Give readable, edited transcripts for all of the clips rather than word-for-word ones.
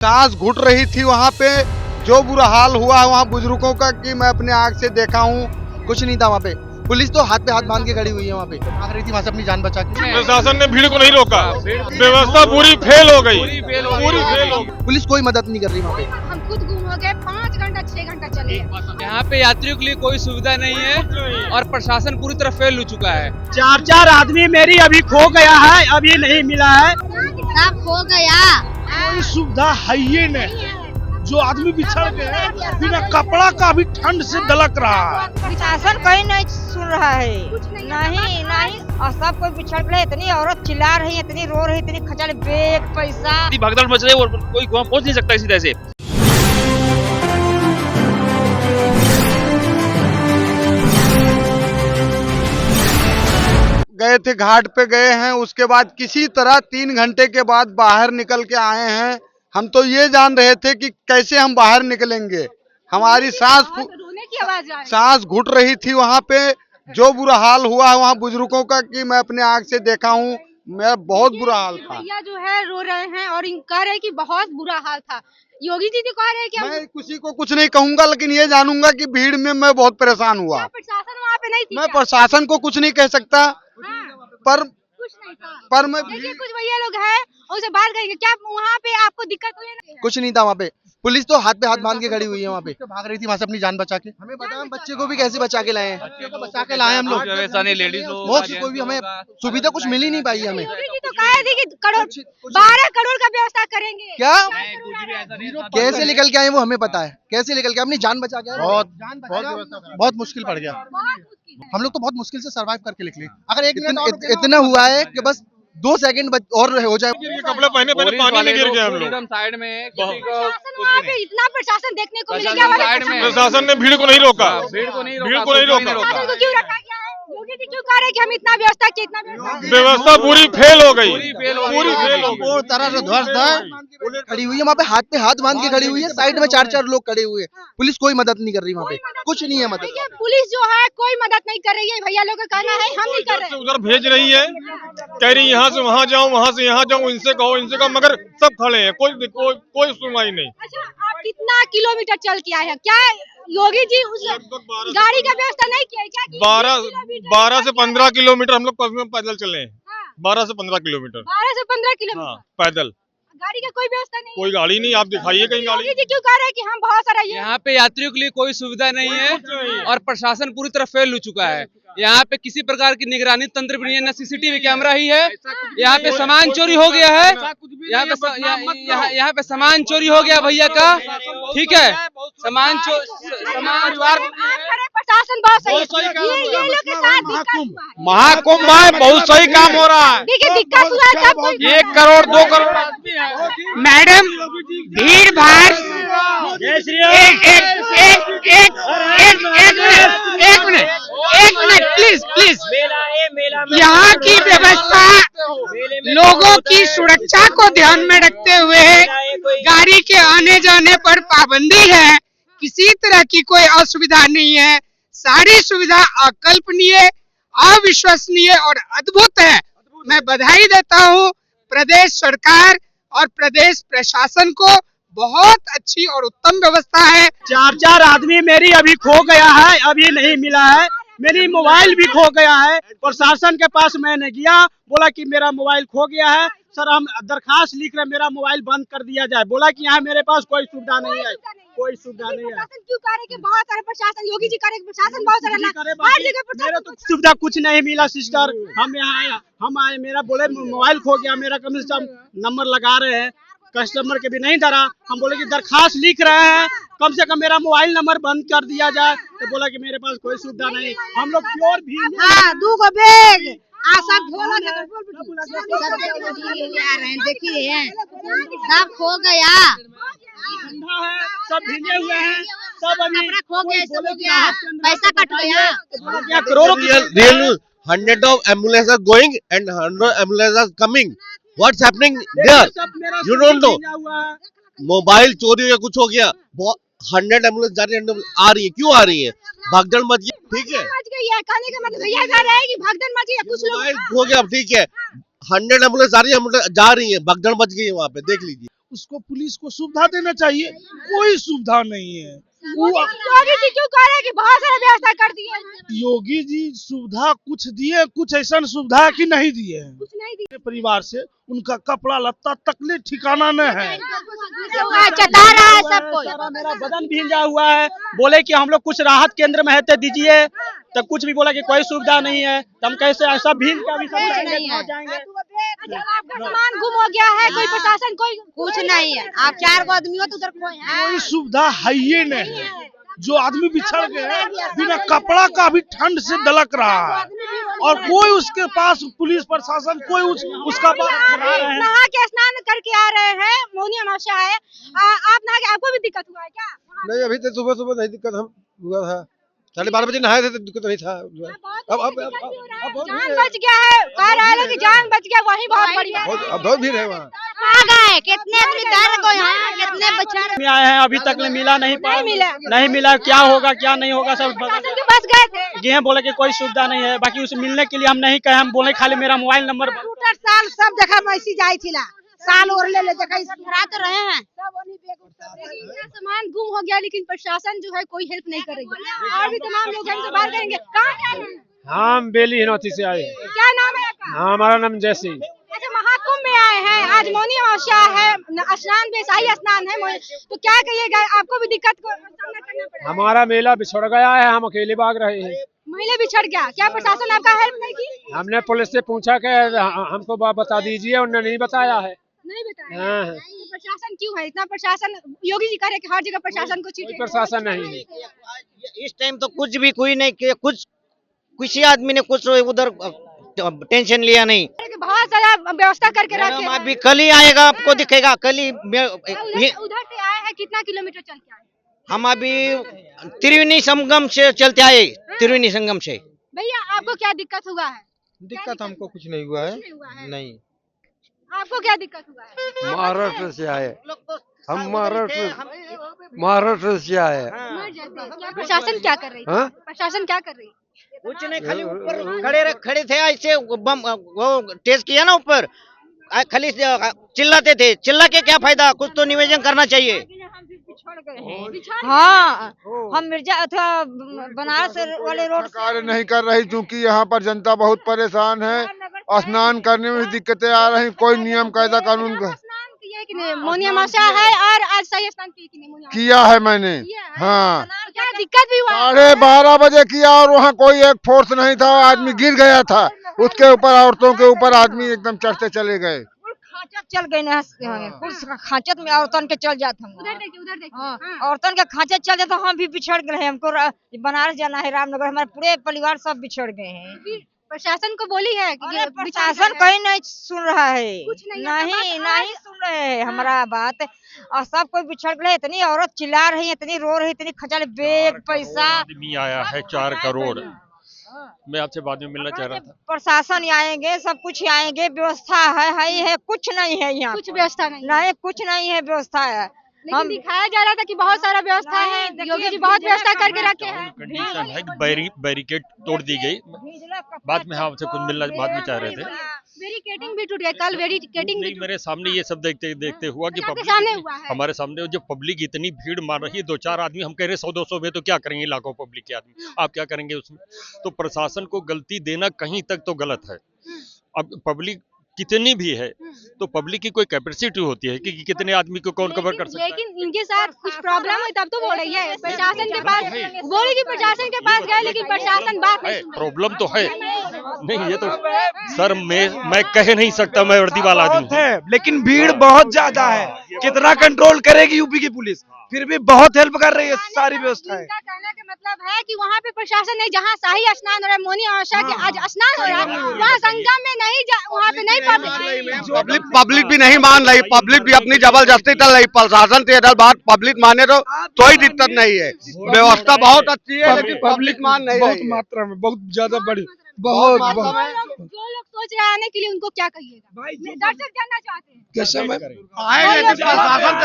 सांस घुट रही थी वहाँ पे। जो बुरा हाल हुआ है वहाँ बुजुर्गों का कि मैं अपने आंख से देखा हूँ। कुछ नहीं था वहाँ पे। पुलिस तो हाथ पे हाथ बांध के खड़ी हुई है वहाँ पे, भाग रही थी वहाँ से अपनी जान बचा के। प्रशासन ने भीड़ को नहीं रोका, व्यवस्था पूरी फेल हो गई, पूरी फेल हो गई। पुलिस कोई मदद नहीं कर रही वहाँ पे। हम खुद गुम हो गए, 5 घंटा 6 घंटा चले। यहाँ पे यात्रियों के लिए कोई सुविधा नहीं है और प्रशासन पूरी तरह फेल हो चुका है। 4 आदमी मेरी अभी खो गया है, अभी नहीं मिला है। सब खो गया, कोई सुविधा है ही नहीं। जो आदमी बिछड़ गए बिना कपड़ा का भी ठंड से दलक रहा है। प्रशासन कहीं नहीं सुन रहा है, नहीं और सब कोई बिछड़ गए। इतनी औरत चिल्ला रही है, इतनी रो रही, इतनी खचल बेग पैसा भगदड़ मच रही है और कोई वहाँ पहुँच नहीं सकता इसी तरह से। गए थे घाट पे गए हैं, उसके बाद किसी तरह 3 घंटे के बाद बाहर निकल के आए हैं। हम तो ये जान रहे थे कि कैसे हम बाहर निकलेंगे। हमारी रोने की आवाज आ रही है। सांस घुट रही थी वहाँ पे। जो बुरा हाल हुआ है वहाँ बुजुर्गों का कि मैं अपने आंख से देखा हूँ। मेरा बहुत बुरा हाल था। भैया जो है रो रहे हैं और कह रहे हैं कि बहुत बुरा हाल था। योगी जी तो कह रहे हैं कि मैं किसी को कुछ नहीं कहूंगा, लेकिन ये जानूंगा कि भीड़ में मैं बहुत परेशान हुआ। प्रशासन वहाँ पे नहीं थी मैं क्या? प्रशासन को कुछ नहीं कह सकता, हाँ, पर कुछ नहीं था। पर मैं देखिए कुछ भैया लोग हैं, उसे बाहर करेंगे क्या? वहाँ पे आपको दिक्कत हुई है? कुछ नहीं था वहाँ पे। पुलिस तो हाथ पे हाथ बांध के खड़ी हुई है वहाँ पे, भाग रही थी वहाँ से अपनी जान बचा के। हमें बताया, हम बच्चे को भी कैसे बचा के लाए हैं, बचा के लाए हम लोग। व्यवस्था नहीं, लेडीज बहुत कोई भी हमें सुविधा कुछ मिल ही नहीं पाई हमें। योगी जी तो कहे थे कि 12 करोड़ का व्यवस्था करेंगे। क्या कैसे निकल के आए वो हमें पता है, कैसे निकल के अपनी जान बचा के आए। बहुत मुश्किल पड़ गया। हम लोग तो बहुत मुश्किल से सर्वाइव करके निकले। अगर इतना हुआ है कि बस 2 सेकंड और हो जाए। कपड़े पहने पहने पानी में गिर गए हम लोग। एकदम साइड में प्रशासन वहाँ पे इतना प्रशासन देखने को मिलेगा। साइड में प्रशासन ने भीड़ को नहीं रोका, भीड़ को नहीं रोका। प्रशासन को क्यों रखा गया है? योगी जी क्यों कह रहे हैं कि हम इतना व्यवस्था किए, इतना व्यवस्था? व्यवस्था पूरी फेल हो गई, पूरी फेल हो गई। और तरह से ध्वस्त खड़ी हुई है वहाँ पे, हाथ पे हाथ बांध के खड़ी हुई है। साइड में 4 लोग खड़े हुए हैं। पुलिस कोई मदद नहीं कर रही वहाँ पे, कुछ नहीं है मदद। देखिए पुलिस जो है कोई मदद नहीं कर रही है। भैया लोग का कहना है हम नहीं कर इधर से रहे। उधर भेज रही है, कह रही यहाँ से वहाँ जाओ, वहाँ से यहाँ जाओ, इनसे कहो, मगर सब खड़े हैं, कोई सुनवाई नहीं। अच्छा आप कितना किलोमीटर चल के आए हैं? क्या योगी जी उस गाड़ी का व्यवस्था नहीं किया है क्या? कि 12 से 15 किलोमीटर हम लोग पैदल चले हैं। हाँ। 12 से 15 किलोमीटर 12 से 15 किलोमीटर हाँ पैदल। गाड़ी का कोई व्यवस्था नहीं है। कोई गाड़ी नहीं, आप दिखाइए कहीं गाड़ी। योगी जी क्यों कह रहे हैं कि हम बहुत सारा यहाँ पे यात्रियों के लिए कोई सुविधा नहीं है और प्रशासन पूरी तरह फेल हो चुका है। यहाँ पे किसी प्रकार की निगरानी तंत्र भी नहीं है, न सीसीटीवी कैमरा ही है। यहाँ पे सामान चोरी हो गया है, यहाँ पे सामान चोरी हो गया भैया का, ठीक है। सामान प्रशासन बहुत सही है। ये लोग के साथ दिक्कत हुआ है। महाकुंभ में बहुत सही काम हो रहा है। देखिए दिक्कत हुआ है सब कोई। 1 करोड़ 2 करोड़ आदमी है। मैडम भीड़ भाड़ एक मिनट प्लीज यहाँ की व्यवस्था लोगों की सुरक्षा को ध्यान में रखते हुए गाड़ी के आने जाने पर पाबंदी है। किसी तरह की कोई असुविधा नहीं है। सारी सुविधा अकल्पनीय, अविश्वसनीय और अद्भुत है। मैं बधाई देता हूँ प्रदेश सरकार और प्रदेश प्रशासन को। बहुत अच्छी और उत्तम व्यवस्था है। 4 आदमी मेरी अभी खो गया है, अभी नहीं मिला है। मेरी मोबाइल भी खो गया है। प्रशासन के पास मैंने गया, बोला कि मेरा मोबाइल खो गया है सर, हम दरखास्त लिख रहे, मेरा मोबाइल बंद कर दिया जाए। बोला कि यहाँ मेरे पास कोई सुविधा नहीं है, कोई सुविधा नहीं है। प्रशासन क्यों कह रहे हैं कि बहुत सारे प्रशासन? योगी जी कह रहे हैं कि प्रशासन बहुत सारा हर जगह मेरा प्रशासन। तो सुविधा कुछ नहीं मिला सिस्टर। हम यहाँ हम आए, मेरा बोले मोबाइल खो गया, मेरा कम से कम नंबर लगा रहे हैं, कस्टमर के भी नहीं धरा। हम बोले कि दरखास्त लिख रहे हैं, कम से कम मेरा मोबाइल नंबर बंद कर दिया जाए। तो बोला कि मेरे पास कोई सुविधा नहीं। हम लोग प्योर भी 2 गो बैग सब ढोला देखिए सब खो गया, सब भीगे हुए हैं, सब अभी खो गया, सब हो गया, पैसा कट गया। करोड़ों real 100 of ambulances are going and 100 ambulances are coming. What's happening there? You don't know. Mobile चोरी हो गया, कुछ हो गया, 100 एम्बुलेंस जा रही है, आ रही है, क्यों आ रही है? भागदड़ मच गई, ठीक है। कहने का मतलब भैया कह रहे हैं कि भागदड़ मच गई। कुछ लोग मोबाइल हो गया, ठीक है। 100 एम्बुलेंस आ रही है, जा रही है, भागदड़ मच गई है वहाँ पे, देख लीजिए। उसको पुलिस को सुविधा देना चाहिए, कोई सुविधा नहीं है। योगी जी क्यों कह रहे हैं कि बहुत सारा व्यवस्था कर दिए हैं? योगी जी सुविधा कुछ दिए, कुछ ऐसा सुविधा है कि नहीं दिए हैं। कुछ नहीं दिए। परिवार से उनका कपड़ा लत्ता तकले ठिकाना न है। चटा रहा है सब कोई। मेरा बदन भींजा हुआ है, बोले कि हम लोग कुछ राहत केंद्र में है तो दीजिए, तब कुछ भी बोला कि कोई सुविधा नहीं है, तो हम कैसे ऐसा भींज के अभी सब जाएंगे। आपका सामान गुम हो गया है, कोई प्रशासन कोई कुछ नहीं है। आप 4 गो आदमी हो तो उधर कोई सुविधा है ही नहीं है। जो आदमी बिछड़ गए बिना कपड़ा का भी ठंड से दलक रहा है, और कोई उसके पास पुलिस प्रशासन कोई उसका नहा के स्नान करके आ रहे हैं, मौनी अमावस्या है, आप नहा के आपको भी दिक्कत हुआ है क्या? नहीं, अभी तो सुबह नहीं दिक्कत हम हुआ था, 12:30 बजे नहाए थे तो दिक्कत नहीं था। अब जान बच गया है, कह रहे हैं कि जान बच गया, वही बहुत बढ़िया। बहुत भीड़ है वहाँ। आ गए कितने आदमी को यहाँ, कितने बच्चे आए हैं, अभी तक मिला नहीं मिला, क्या होगा क्या नहीं होगा सब प्रशासन के पास गए थे। ये बोले कि कोई सुविधा नहीं है, बाकी उसे मिलने के लिए हम नहीं कहे, हम बोले खाली मेरा मोबाइल नंबर। साल सब जगह मैसेज आई थी, साल और ले देखा करा तो रहे हैं। सामान गुम हो गया, लेकिन प्रशासन जो है कोई हेल्प नहीं करेगी, और भी तमाम लोग हमसे बात करेंगे। कहाँ से आए हैं? हम बेली हिनौती से आए। क्या नाम है आपका? हमारा नाम जैसी। अच्छा, महाकुंभ में आए हैं, आज मौनी अमावस्या है, स्नान भी शाही स्नान है, तो क्या कहिएगा, आपको भी दिक्कत को सामना करना पड़ेगा? हमारा मेला बिछड़ गया है, हम अकेले भाग रहे हैं। महिला बिछड़ गया, क्या प्रशासन आपका हेल्प नहीं की? हमने पुलिस से पूछा कि हमको बता दीजिए, उन्होंने नहीं बताया है। नहीं बताया। तो प्रशासन क्यों है इतना? प्रशासन योगी जी कह रहे हैं कि हर जगह प्रशासन को चीजें। प्रशासन नहीं है इस टाइम तो कुछ भी कोई नहीं किया, किसी आदमी ने कुछ उधर टेंशन लिया नहीं। बहुत सारा व्यवस्था करके रखे हैं। अभी कल ही आएगा, आपको दिखेगा कल ही। उधर से आए हैं, कितना किलोमीटर चल के आए? हम अभी त्रिवेणी संगम से चलते आए, त्रिवेणी संगम से। भैया आपको क्या दिक्कत हुआ है? दिक्कत हमको कुछ नहीं हुआ है। नहीं, आपको क्या दिक्कत हुआ है? महाराष्ट्र से आए हम, महाराष्ट्र से आए। प्रशासन क्या कर रही है? प्रशासन क्या कर रही है? कुछ नहीं, खाली ऊपर खड़े थे, ऐसे बम वो टेस्ट किया ना ऊपर, खाली चिल्लाते थे। चिल्ला के क्या फायदा, कुछ तो निवेदन करना चाहिए। हाँ, हम मिर्जा अथवा बनारस वाले रोड कार्य नहीं कर रही, क्योंकि यहाँ पर जनता बहुत परेशान है। स्नान करने में दिक्कतें आ रही, कोई नियम कायदा कानून का मौनी अमावस्या है, और आज सही स्नान किया है मैंने। हाँ, क्या दिक्कत भी हुआ? 12:30 बजे किया, और वहाँ कोई एक फोर्स नहीं था, आदमी गिर गया था, उसके ऊपर औरतों के ऊपर आदमी एकदम चढ़ते चले गए। खांचत चल गए ना, खांचत में औरतन के चल जाते हम। उधर देखिए। औरतन के खांचत चल जाते, हम भी बिछड़ गए हैं। हमको बनारस जाना है, रामनगर, हमारे पूरे परिवार सब बिछड़ गए हैं। प्रशासन को बोली है कि प्रशासन कहीं नहीं सुन रहा है, नहीं सुन रहे हैं हमारा बात, और सब कोई बिछड़ गए। इतनी औरत चिल्ला रही है, इतनी रो रही, इतनी खचाल बेग पैसा। आदमी आया है 4 करोड़। मैं आपसे बाद में मिलना चाह रहा था। प्रशासन आएंगे, सब कुछ आएंगे, व्यवस्था है कुछ नहीं है यहाँ, कुछ व्यवस्था नहीं, कुछ नहीं है व्यवस्था है। लेकिन दिखाया जा रहा था कि बहुत सारा व्यवस्था है, योगी जी बहुत व्यवस्था करके रखे हैं। कंडीशन है कि बैरिकेड तोड़ दी गई। बाद में आपसे कुछ मिलना बाद में चाह रहे थे। बैरिकेडिंग भी टूट गया, कल बैरिकेडिंग भी मेरे सामने ये सब देखते हुआ कि सामने हुआ है। हमारे सामने जो पब्लिक इतनी भीड़ मार रही है, 2-4 आदमी, हम कह रहे 100-200 में तो क्या करेंगे, लाखों पब्लिक के आदमी, आप क्या करेंगे उसमें? तो प्रशासन को गलती देना कहीं तक तो गलत है। अब पब्लिक कितनी भी है तो पब्लिक की कोई कैपेसिटी होती है कि कितने आदमी को कौन कवर कर सकता है। लेकिन इनके साथ कुछ प्रॉब्लम है, तब तो बोल रही है प्रशासन के पास, बोली कि प्रशासन के पास गए, लेकिन प्रशासन बात नहीं सुन रहा। प्रॉब्लम तो है नहीं, ये तो सर मैं कह नहीं सकता, मैं वर्दी वाला आदमी है, लेकिन भीड़ बहुत ज्यादा है। कितना कंट्रोल करेगी यूपी की पुलिस? फिर भी बहुत हेल्प कर रही है सारी व्यवस्था है। कहने का मतलब है कि वहाँ पे प्रशासन नहीं, जहाँ शाही स्नान हो रहा है, मौनी अमावस्या के आज स्नान हो रहा है, वहाँ संगम में नहीं, वहाँ पे नहीं पहुँचे। पब्लिक भी नहीं मान रही, पब्लिक भी अपनी जबरदस्ती चल रही। प्रशासन से इधर बात पब्लिक माने तो कोई दिक्कत नहीं है, व्यवस्था बहुत अच्छी है, लेकिन पब्लिक मान नहीं रही। बहुत मात्रा में, बहुत ज्यादा बड़ी, बहुत जो लोग सोच रहे हैं आने के लिए, उनको क्या कहिएगा? दर्शक जानना चाहते हैं कैसे में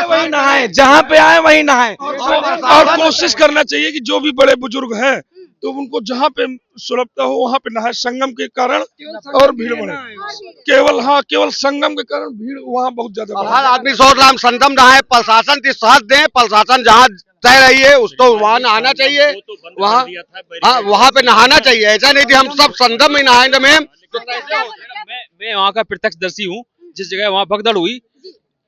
वही नहाए, जहाँ पे आए वही नहाए, और कोशिश करना चाहिए कि जो भी बड़े बुजुर्ग हैं तो उनको जहाँ पे सुलभता हो वहाँ पे नहाए, संगम के कारण और भीड़ बढ़े। केवल संगम के कारण भीड़ वहाँ बहुत ज्यादा बढ़े। हर आदमी सोच रहा हम संगम नहाए, प्रशासन की साथ दें, प्रशासन जहाँ तय रही है उसको वहाँ नहाना चाहिए, वहाँ पे नहाना चाहिए। ऐसा नहीं कि हम सब संगम में नहाएंगे मैम। मैं वहाँ का प्रत्यक्षदर्शी हूँ। जिस जगह वहाँ भगदड़ हुई,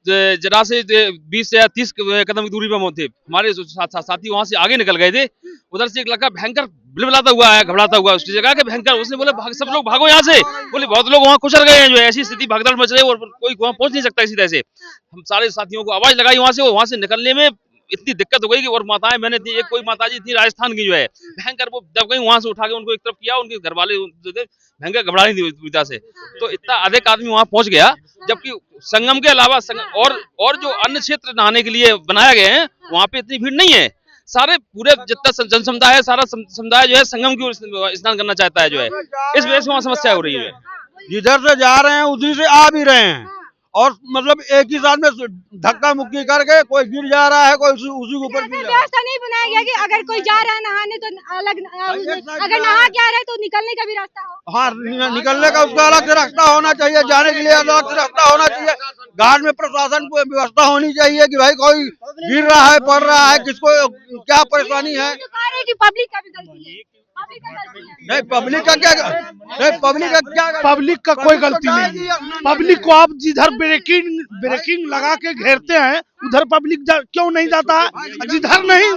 जरा से 20 या 30 कदम की दूरी पर थे हमारे साथी, वहां से आगे निकल गए थे। उधर से एक लड़का भयंकर बिलबिलाता हुआ है, घबराता हुआ उसकी जगह के भयंकर, उसने बोले सब लोग भागो यहाँ से। बोले बहुत लोग वहाँ कुचल गए हैं, जो ऐसी स्थिति भगदड़ मच रही है और कोई वहाँ पहुंच नहीं सकता इसी तरह से। हम सारे साथियों को आवाज लगाई वहां से निकलने में इतनी दिक्कत हो गई कि, और माताएं मैंने एक कोई माताजी थी राजस्थान की जो है भयंकर, वो दब गई, वहां से उठा के उनको एक तरफ किया, उनके घर वाले भयंकर घबरा रही थी विदा से। तो इतना अधिक आदमी वहां पहुंच गया, जबकि संगम के अलावा और जो अन्य क्षेत्र नहाने के लिए बनाया गए हैं वहां पे इतनी भीड़ नहीं है। सारे पूरे जितना जन समुदाय है, सारा समुदाय जो है संगम की ओर स्नान करना चाहता है जो है, इस वजह से वहाँ समस्या हो रही है। जिधर से जा रहे हैं उधर से आ भी रहे हैं, और मतलब एक ही साथ में धक्का मुक्की करके कोई गिर जा रहा है, कोई उसी के ऊपर गिर जा रहा है। व्यवस्था नहीं बनाया गया कि अगर कोई जा रहा है नहाने तो अलग, अगर नहा के आ रहा है तो निकलने का भी रास्ता हो। हाँ, निकलने का उसका अलग से रास्ता होना चाहिए, जाने के लिए अलग से रास्ता होना चाहिए। घाट में प्रशासन को व्यवस्था होनी चाहिए कि भाई कोई गिर रहा है, पड़ रहा है, किसको क्या परेशानी है। पब्लिक का भी गलती है, नहीं पब्लिक का क्या, पब्लिक का कोई गलती नहीं है। पब्लिक को आप जिधर ब्रेकिंग लगा के घेरते हैं उधर पब्लिक क्यों नहीं जाता है? जिधर नहीं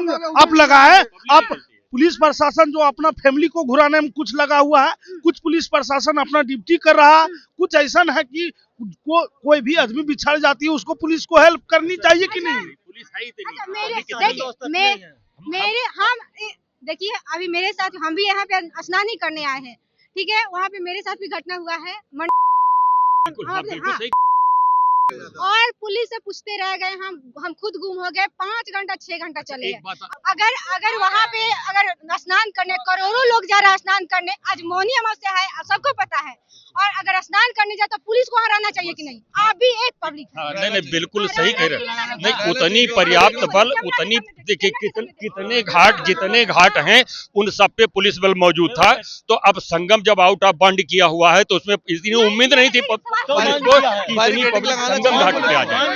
आप लगाए, आप पुलिस प्रशासन जो अपना फैमिली को घुराने में कुछ लगा हुआ है, कुछ पुलिस प्रशासन अपना ड्यूटी कर रहा है, कुछ ऐसा है कि कोई भी आदमी बिछड़ जाती है उसको पुलिस को हेल्प करनी चाहिए कि नहीं? देखिए अभी मेरे साथ, हम भी यहाँ पे स्नान ही करने आए हैं, ठीक है, वहाँ पे मेरे साथ भी घटना हुआ है। और पुलिस से पूछते रह गए, हम खुद गुम हो गए, 5 घंटा 6 घंटा चले गए। अगर वहाँ पे अगर स्नान करने करोड़ों लोग जा रहे हैं स्नान करने, आज मौनी अमावस्या है, सबको पता है, और अगर स्नान करने जाए तो पुलिस को हराना चाहिए कि नहीं? आप भी एक पब्लिक नहीं बिल्कुल सही कह रहे हैं। नहीं, उतनी पर्याप्त बल, उतनी देखिए जितने घाट हैं उन सब पे पुलिस बल मौजूद था। तो अब संगम जब आउट ऑफ बंड किया हुआ है तो उसमें इतनी उम्मीद नहीं थी पुलिस को कि इतनी पब्लिक संगम घाट पे आ जाए।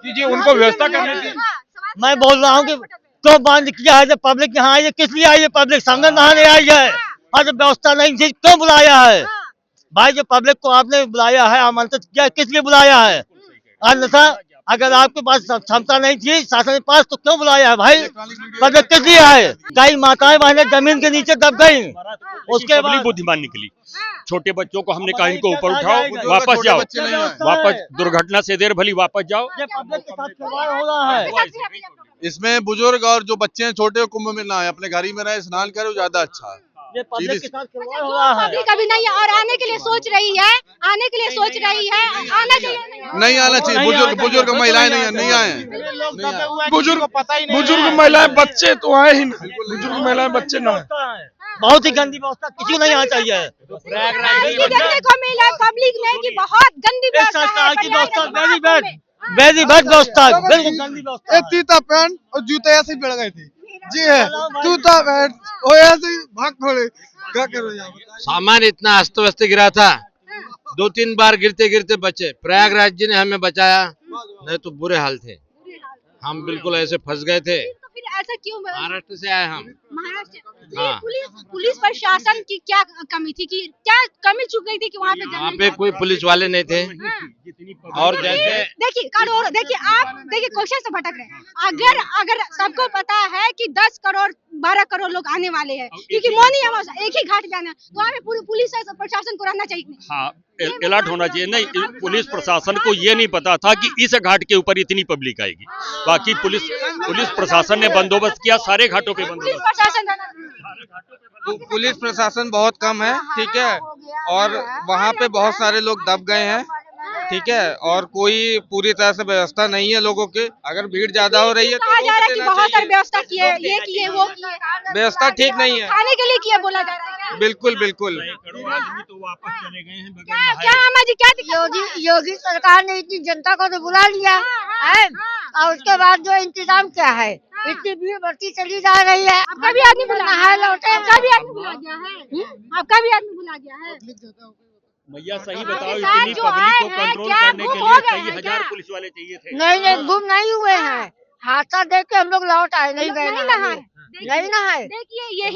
जी उनको व्यवस्था करनी थी। मैं बोल रहा हूँ कि क्यों बंद किया है? जब पब्लिक यहाँ आई है, किस लिए आई है? पब्लिक संगम नहाने आई है, और जब व्यवस्था नहीं थी क्यों बुलाया है? भाई जो पब्लिक को आपने बुलाया है, आमंत्रित किया, किस लिए बुलाया है? अन्यथा अगर आपके पास क्षमता नहीं थी शासन के पास तो क्यों बुलाया है भाई? पब्लिक किस लिए है? कई माताएं बहनें जमीन के नीचे दब गई, उसके बाद बुद्धिमान निकली। छोटे बच्चों को हमने कहा इनको ऊपर उठाओ, वापस जाओ, वापस दुर्घटना से देर भली वापस जाओ। पब्लिक के साथ खिलवाड़ हो रहा है। इसमें बुजुर्ग और जो बच्चे हैं छोटे कुंभ में ना आए, अपने घर ही में रहे, स्नान करे, ज्यादा अच्छा है। ये पब्लिक के साथ खिलवाड़ हो रहा है। पब्लिक अभी नहीं है और आने के लिए सोच रही है, आना चाहिए नहीं आना चाहिए। बुजुर्ग महिलाएं नहीं आए, बुजुर्ग महिलाएं बच्चे तो आए ही नहीं, बुजुर्ग महिलाएं बच्चे ना आए। बहुत ही गंदी व्यवस्था, किसी को नहीं आना चाहिए। देखने को मिला पब्लिक में कि बहुत गंदी व्यवस्था है, वेरी बैड व्यवस्था, बिल्कुल गंदी व्यवस्था। एक जूता पैंट और जूते ऐसे ही पड़ गए थे। जी है, जूता पैंट और ऐसे भाग थोड़े, क्या करो यार? सामान इतना अस्त व्यस्त गिरा था, 2-3 बार गिरते गिरते बचे। प्रयागराज जी ने हमें बचाया, नहीं तो बुरे हाल थे, हम बिल्कुल ऐसे फंस गए थे। फिर ऐसा क्यों? महाराष्ट्र से आए हम। महाराष्ट्र हाँ। पुलिस प्रशासन की क्या कमी थी, कि क्या कमी चुक गई थी कि वहाँ पे कोई पुलिस वाले नहीं थे। और जैसे देखिए करोड़, आप देखिए क्वेश्चन से भटक रहे हैं। अगर सबको पता है कि 10 करोड़ 12 करोड़ लोग आने वाले हैं, क्योंकि मौनी अमावस्या एक ही घाट पे आना, तो वहाँ पे पूरी पुलिस प्रशासन को रहना चाहिए। हाँ, अलर्ट होना चाहिए। नहीं, पुलिस प्रशासन को ये नहीं पता था कि इस घाट के ऊपर इतनी पब्लिक आएगी। बाकी पुलिस प्रशासन ने बंदोबस्त किया, सारे घाटों पे बंदोबस्त। पुलिस प्रशासन बहुत कम है, ठीक है, और वहाँ पे बहुत सारे लोग दब गए हैं, ठीक है, और कोई पूरी तरह से व्यवस्था नहीं है लोगों के। अगर भीड़ ज्यादा हो रही है तो बहुत सारी व्यवस्था की है, ये किए वो किए, व्यवस्था ठीक नहीं है, खाने के लिए किया बोला जा रहा है। बिल्कुल बिल्कुल। क्या अम्मा जी क्या योगी सरकार ने इतनी जनता को तो बुला लिया है, और उसके बाद जो इंतजाम क्या है इतनी भीड़ बढ़ती चली जा रही है। आपका भी आदमी बुला नहाए लौटे, आपका भी आदमी बुला गया है, आपका भी आदमी बुला गया है। भैया सही बताओ, आपके साथ इतनी जो पब्लिक आए को हैं, कंट्रोल क्या करने गुम के हो लिए गए कई हैं हजार क्या? पुलिस वाले चाहिए थे। नहीं गुम नहीं हुए हैं, हादसा देख के हम लोग लौट आए, नहीं गए नहीं नहाने। नहाए। नहीं नहाए। देखिए ये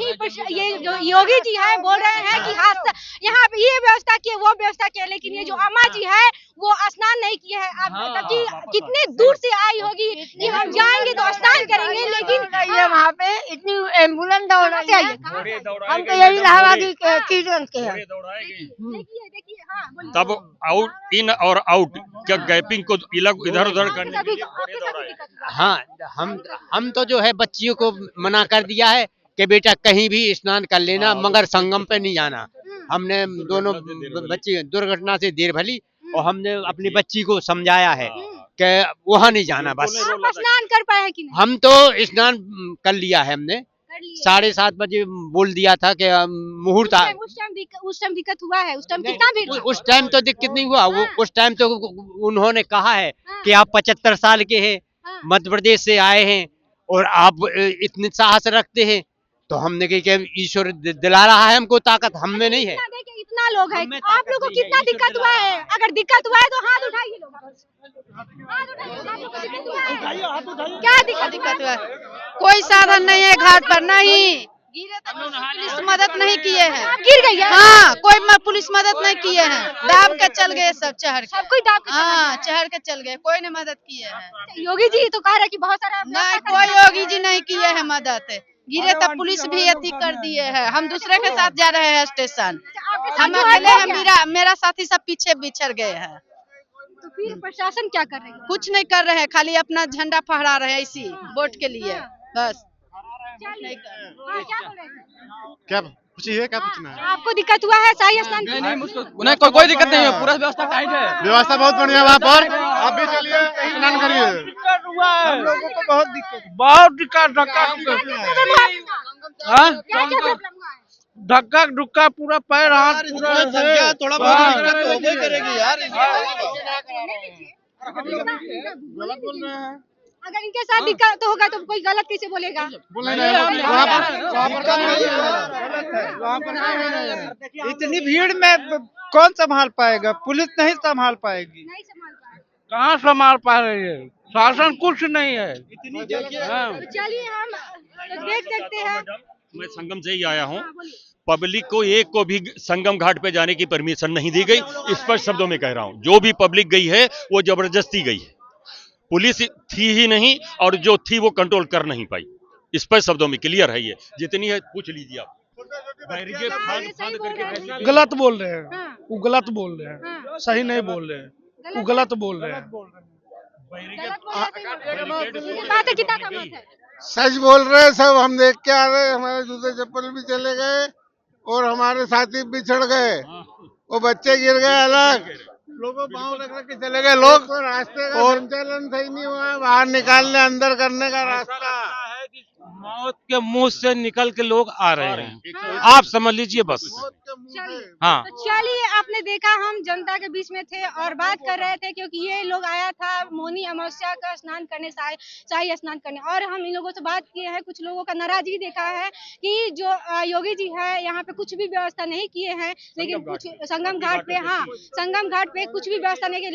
जो योगी जी है बोल रहे हैं कि हादसा यहाँ पे ये व्यवस्था की है, वो व्यवस्था की है, लेकिन ये जो अम्मा जी है वो स्नान नहीं किए हैं। अब तभी कितने दूर से आई होगी कि हम जाएंगे तो स्नान करेंगे, लेकिन ये वहाँ पे इतनी एम्बुलेंस दौड़ रही है। हम तो यही इलाहाबादी चीजन के हैं। देखिए देखिए हाँ बोलिए। तब आउट इन और आउट क्या गैपिंग को इधर उधर करने के लिए आपके साथ भी दिक्कत हुआ है? हाँ, हम तो जो है बच्चियों को मना कर दिया है कि बेटा कहीं भी स्नान कर लेना, मगर संगम पे नहीं जाना। हमने दोनों बच्ची दुर्घटना से देर भली और हमने अपनी बच्ची को समझाया है कि वहाँ नहीं जाना। बस आप स्नान कर पाए हैं कि नहीं? हम तो स्नान कर लिया है, हमने 7:30 बजे बोल दिया था कि मुहूर्त उस टाइम दिक्कत हुआ है? उस टाइम कितना भीड़ था? उस टाइम तो दिक्कत नहीं हुआ। वो उस टाइम तो उन्होंने कहा है कि आप 75 साल के हैं, मध्य प्रदेश से आए हैं और आप इतने साहस रखते हैं, तो हमने कहा कि ईश्वर दिला रहा है हमको ताकत, हमें नहीं है। देखिए इतना लोग हैं, आप लोगों को कितना दिक्कत हुआ है? अगर दिक्कत हुआ है तो हाथ उठाइए लोग। हाथ उठाइए, आप लोगों को दिक्कत हुआ है? क्या दिक्कत हुआ है? कोई साधन नहीं है घाट पर, नहीं पुलिस मदद नहीं किए हैं। आप गिर गई है? हाँ, कोई पुलिस मदद नहीं किए हैं, दाब के चल गए सब, चढ़ के। सब कोई दाब के हाँ, चढ़ के चल गए, कोई ने मदद किए हैं। योगी जी तो कह रहे कि बहुत सारा नहीं, कोई योगी जी नहीं किए हैं मदद। गिरे तब पुलिस भी अति कर दिए है। हम दूसरे के साथ जा रहे हैं स्टेशन, हम अकेले हैं, मेरा साथी सब पीछे बिछड़ गए हैं। तो फिर प्रशासन क्या कर रही है? कुछ नहीं कर रहे हैं, खाली अपना झंडा फहरा रहे हैं इसी वोट के लिए, बस। हाँ, क्या बोल रहे थे? क्या पूछिए, क्या पूछना है? आपको दिक्कत हुआ है शाही स्नान? नहीं, कोई दिक्कत नहीं है, पूरा व्यवस्था टाइट है, व्यवस्था बहुत बढ़िया है वहाँ पर, आप भी चलिए स्नान करिए। हम लोगों को बहुत दिक्कत, धक्का धुक्का पूरा पैर हाथ पूरा थोड़ा बहुत दिक्कत तो होगी करेगी यार। गलत बोल रहे हैं। अगर इनके साथ दिक्कत होगा तो कोई गलत कैसे बोलेगा? इतनी भीड़ में कौन संभाल पाएगा? पुलिस नहीं संभाल पाएगी। नहीं संभाल पाए। कहाँ संभाल पा रही है? शासन कुछ नहीं है। तो चलिए हम देख सकते हैं। मैं संगम से ही आया हूँ। पब्लिक को एक को भी संगम घाट पे जाने की परमिशन नहीं दी गई। स्पष्ट शब्दों में कह रहा हूँ, जो भी पब्लिक गई है वो जबरदस्ती गई है। पुलिस थी ही नहीं और जो थी वो कंट्रोल कर नहीं पाई। स्पष्ट शब्दों में क्लियर है, ये जितनी है पूछ लीजिए आप। बैरिकेड फांद करके फैसला गलत बोल रहे हैं, वो गलत बोल रहे हैं, सही नहीं बोल रहे हैं, वो गलत बोल रहे हैं। बात है, कितना का मत है? सच बोल रहे हैं सब, हम देख के आ रहे हैं, हमारे जूते चप्पल भी चले गए और हमारे साथी बिछड़ गए, वो बच्चे गिर गए अलग, लोगों पाँव रख के चले गए लोग। तो रास्ते का संचालन सही नहीं हुआ, बाहर निकालने अंदर करने का रास्ता। मौत के मुंह से निकल के लोग आ रहे हैं, आप समझ लीजिए बस। हाँ, तो चलिए, आपने देखा हम जनता के बीच में थे और बात कर रहे थे, क्योंकि ये लोग आया था मौनी अमावस्या का स्नान करने, शाही स्नान करने, और हम इन लोगों से बात किए हैं। कुछ लोगों का नाराजगी देखा है कि जो योगी जी है यहाँ पे कुछ भी व्यवस्था नहीं किए हैं, लेकिन कुछ संगम घाट पे, हाँ संगम घाट पे कुछ भी व्यवस्था नहीं की,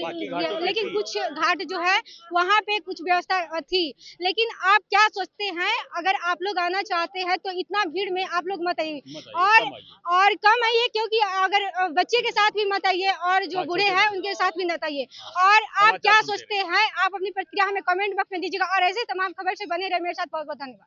लेकिन कुछ घाट जो है वहाँ पे कुछ व्यवस्था थी। लेकिन आप क्या सोचते हैं, अगर आप लोग आना चाहते हैं तो इतना भीड़ में आप लोग मत आइए, और कम आइए, क्योंकि अगर बच्चे के साथ भी मत आइए और जो बूढ़े हैं उनके साथ भी मत आइए। और आप क्या सोचते हैं, आप अपनी प्रतिक्रिया हमें कमेंट बॉक्स में दीजिएगा, और ऐसे तमाम खबर से बने रहे मेरे साथ। बहुत बहुत धन्यवाद।